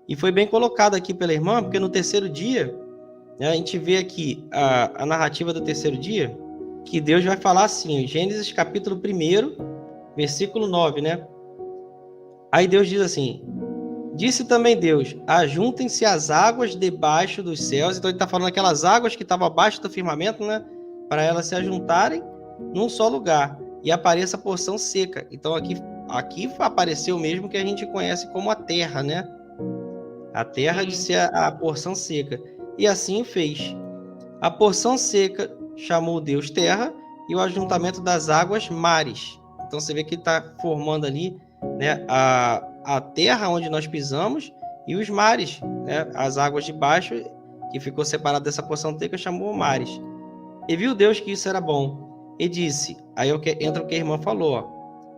E foi bem colocado aqui pela irmã, porque no terceiro dia, né, a gente vê aqui a narrativa do terceiro dia, que Deus vai falar assim, em Gênesis capítulo 1, versículo 9, né? Aí Deus diz assim: disse também Deus, ajuntem-se as águas debaixo dos céus. Então ele está falando aquelas águas que estavam abaixo do firmamento, né? Para elas se ajuntarem num só lugar e apareça a porção seca. Então aqui apareceu o mesmo que a gente conhece como a terra, né? A terra de ser a porção seca. E assim fez. A porção seca chamou Deus terra e o ajuntamento das águas mares. Então você vê que está formando ali, né, a terra onde nós pisamos e os mares, né, as águas de baixo, que ficou separada dessa porção seca, chamou mares. E viu Deus que isso era bom. E disse, aí entra o que a irmã falou, ó,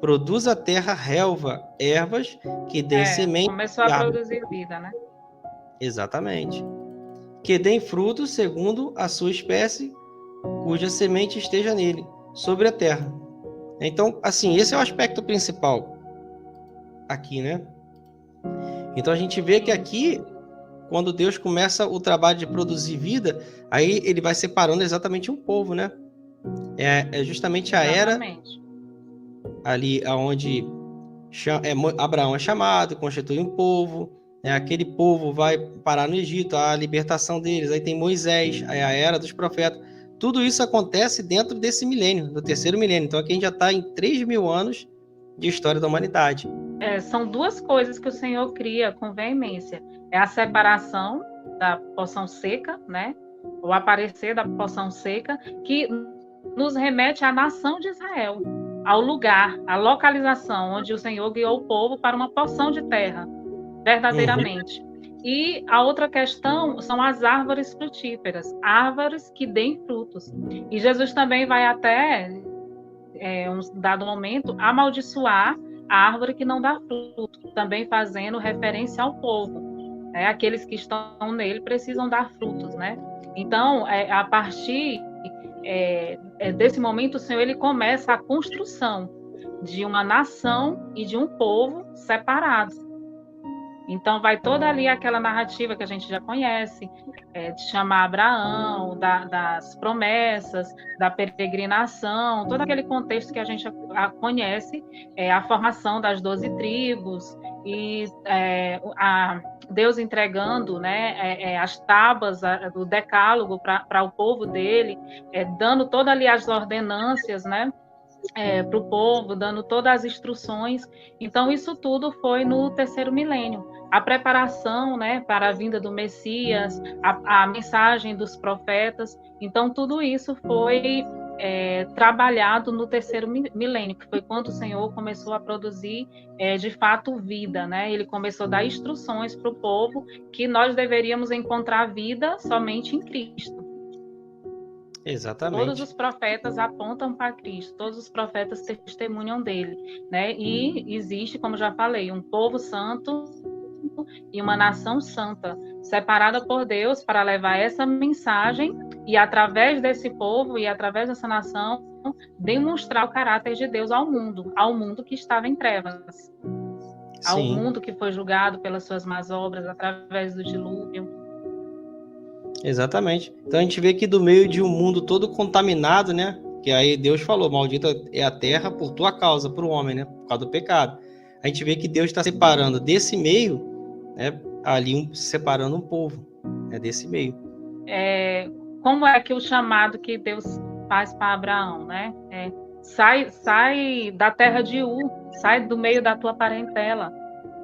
produz a terra relva, ervas que deem semente. Começou a produzir vida, né? Exatamente. Que deem frutos segundo a sua espécie, cuja semente esteja nele, sobre a terra. Então, assim, esse é o aspecto principal aqui, né? Então a gente vê que aqui, quando Deus começa o trabalho de produzir vida, aí ele vai separando exatamente um povo, né? É justamente a era ali onde Abraão é chamado, constitui um povo, né? Aquele povo vai parar no Egito, a libertação deles, aí tem Moisés, aí a era dos profetas. Tudo isso acontece dentro desse milênio, do terceiro milênio. Então aqui a gente já está em 3.000 anos de história da humanidade. São duas coisas que o Senhor cria com veemência. É a separação da porção seca, né? O aparecer da porção seca, que nos remete à nação de Israel, ao lugar, à localização onde o Senhor guiou o povo para uma porção de terra, verdadeiramente. E a outra questão são as árvores frutíferas, árvores que deem frutos. E Jesus também vai até, um dado momento, amaldiçoar a árvore que não dá fruto, também fazendo referência ao povo. Aqueles que estão nele precisam dar frutos, né? Então, a partir desse momento, o Senhor ele começa a construção de uma nação e de um povo separados. Então, vai toda ali aquela narrativa que a gente já conhece, de chamar Abraão, das promessas, da peregrinação, todo aquele contexto que a gente conhece, a formação das 12 tribos, e Deus entregando, né, as tábuas do decálogo para o povo dele, dando todas ali as ordenâncias, né, para o povo, dando todas as instruções. Então, isso tudo foi no terceiro milênio. A preparação, né, para a vinda do Messias, a mensagem dos profetas. Então, tudo isso foi trabalhado no terceiro milênio, que foi quando o Senhor começou a produzir, de fato, vida, né? Ele começou a dar instruções para o povo que nós deveríamos encontrar vida somente em Cristo. Exatamente. Todos os profetas apontam para Cristo, todos os profetas testemunham dele, né? E existe, como já falei, um povo santo e uma nação santa, separada por Deus para levar essa mensagem e, através desse povo e através dessa nação, demonstrar o caráter de Deus ao mundo que estava em trevas, ao mundo que foi julgado pelas suas más obras através do dilúvio. Exatamente. Então a gente vê que do meio de um mundo todo contaminado, né? Que aí Deus falou, maldita é a terra por tua causa, por o homem, né? Por causa do pecado. A gente vê que Deus está separando desse meio, né? Ali separando um povo, né? Desse meio. Como é que o chamado que Deus faz para Abraão, né? Sai da terra de Ur, sai do meio da tua parentela,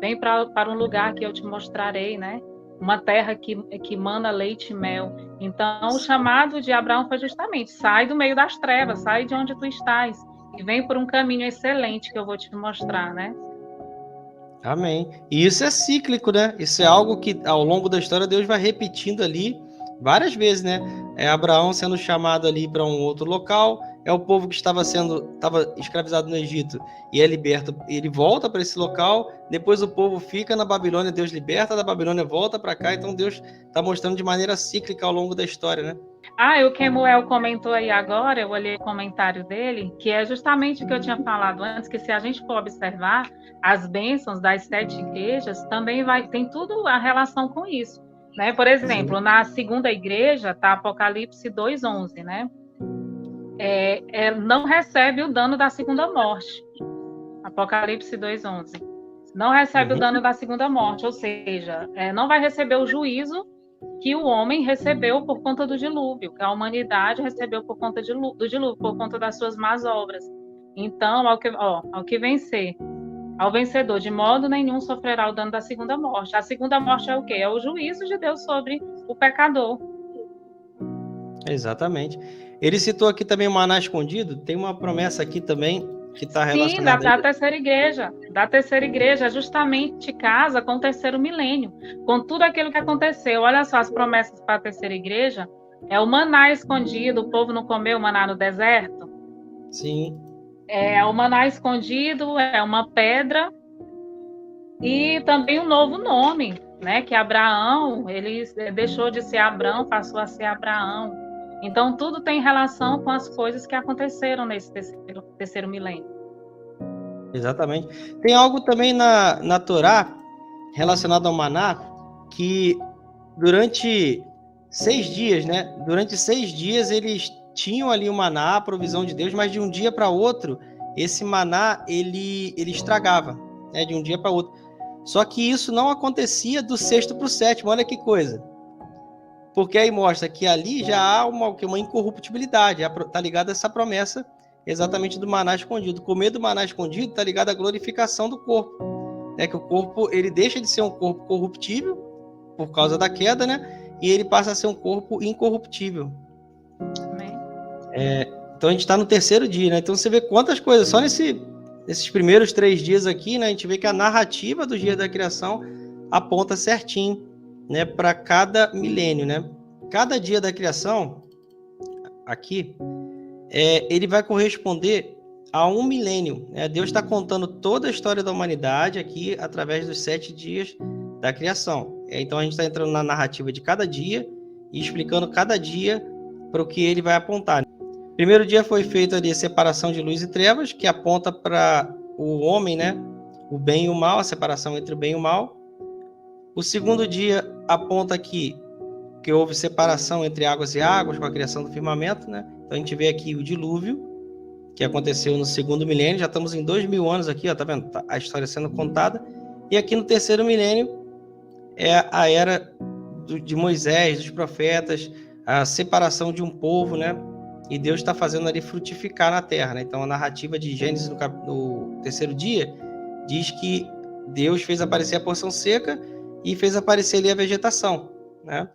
vem para um lugar que eu te mostrarei, né? Uma terra que mana leite e mel. Então, o chamado de Abraão foi justamente, sai do meio das trevas, sai de onde tu estás, e vem por um caminho excelente que eu vou te mostrar, né? Amém. E isso é cíclico, né? Isso é algo que, ao longo da história, Deus vai repetindo ali várias vezes, né? Abraão sendo chamado ali para um outro local, é o povo que estava escravizado no Egito e é liberto, ele volta para esse local, depois o povo fica na Babilônia, Deus liberta da Babilônia, volta para cá, então Deus está mostrando de maneira cíclica ao longo da história, né? O Kemuel comentou aí agora, eu olhei o comentário dele, que é justamente o que eu tinha falado antes, que se a gente for observar, as bênçãos das 7 igrejas também tem tudo a relação com isso, né? Por exemplo, na segunda igreja está Apocalipse 2:11, né? Não recebe o dano da segunda morte. Apocalipse 2:11. Não recebe o dano da segunda morte, ou seja, não vai receber o juízo que o homem recebeu por conta do dilúvio, que a humanidade recebeu por conta do dilúvio, por conta das suas más obras. Então, ao que vencer, ao vencedor, de modo nenhum sofrerá o dano da segunda morte. A segunda morte é o quê? É o juízo de Deus sobre o pecador. Exatamente. Ele citou aqui também o maná escondido, tem uma promessa aqui também que está relacionada... Sim, da terceira igreja, justamente casa com o terceiro milênio, com tudo aquilo que aconteceu. Olha só as promessas para a terceira igreja, é o maná escondido, o povo não comeu o maná no deserto? Sim. É o maná escondido, é uma pedra, e também um novo nome, né? Que Abraão, ele deixou de ser Abrão, passou a ser Abraão. Então, tudo tem relação com as coisas que aconteceram nesse terceiro milênio. Exatamente. Tem algo também na Torá relacionado ao maná, que durante 6 dias, né? Durante 6 dias eles tinham ali o maná, a provisão de Deus, mas de um dia para outro, esse maná, ele estragava, né? De um dia para outro. Só que isso não acontecia do 6º para o 7º, olha que coisa. Porque aí mostra que ali já há uma incorruptibilidade, está ligado a essa promessa exatamente do maná escondido. Comer do maná escondido está ligado à glorificação do corpo. Que o corpo ele deixa de ser um corpo corruptível por causa da queda, né? E ele passa a ser um corpo incorruptível. Então a gente está no 3º dia, né? Então você vê quantas coisas, só nesses primeiros 3 dias aqui, né? A gente vê que a narrativa do dia da criação aponta certinho, né, para cada milênio, né? Cada dia da criação aqui, ele vai corresponder a um milênio, né? Deus está contando toda a história da humanidade aqui através dos 7 dias da criação. Então a gente está entrando na narrativa de cada dia e explicando cada dia para o que ele vai apontar. O primeiro dia foi feita ali a separação de luz e trevas, que aponta para o homem, né? O bem e o mal, a separação entre o bem e o mal. O segundo dia aponta aqui que houve separação entre águas e águas com a criação do firmamento, né? Então a gente vê aqui o dilúvio, que aconteceu no 2º milênio, já estamos em 2000 anos aqui, ó, tá vendo? A história sendo contada. E aqui no 3º milênio é a era de Moisés, dos profetas, a separação de um povo, né? E Deus está fazendo ali frutificar na terra, né? Então a narrativa de Gênesis no 3º dia diz que Deus fez aparecer a porção seca e fez aparecer ali a vegetação, né?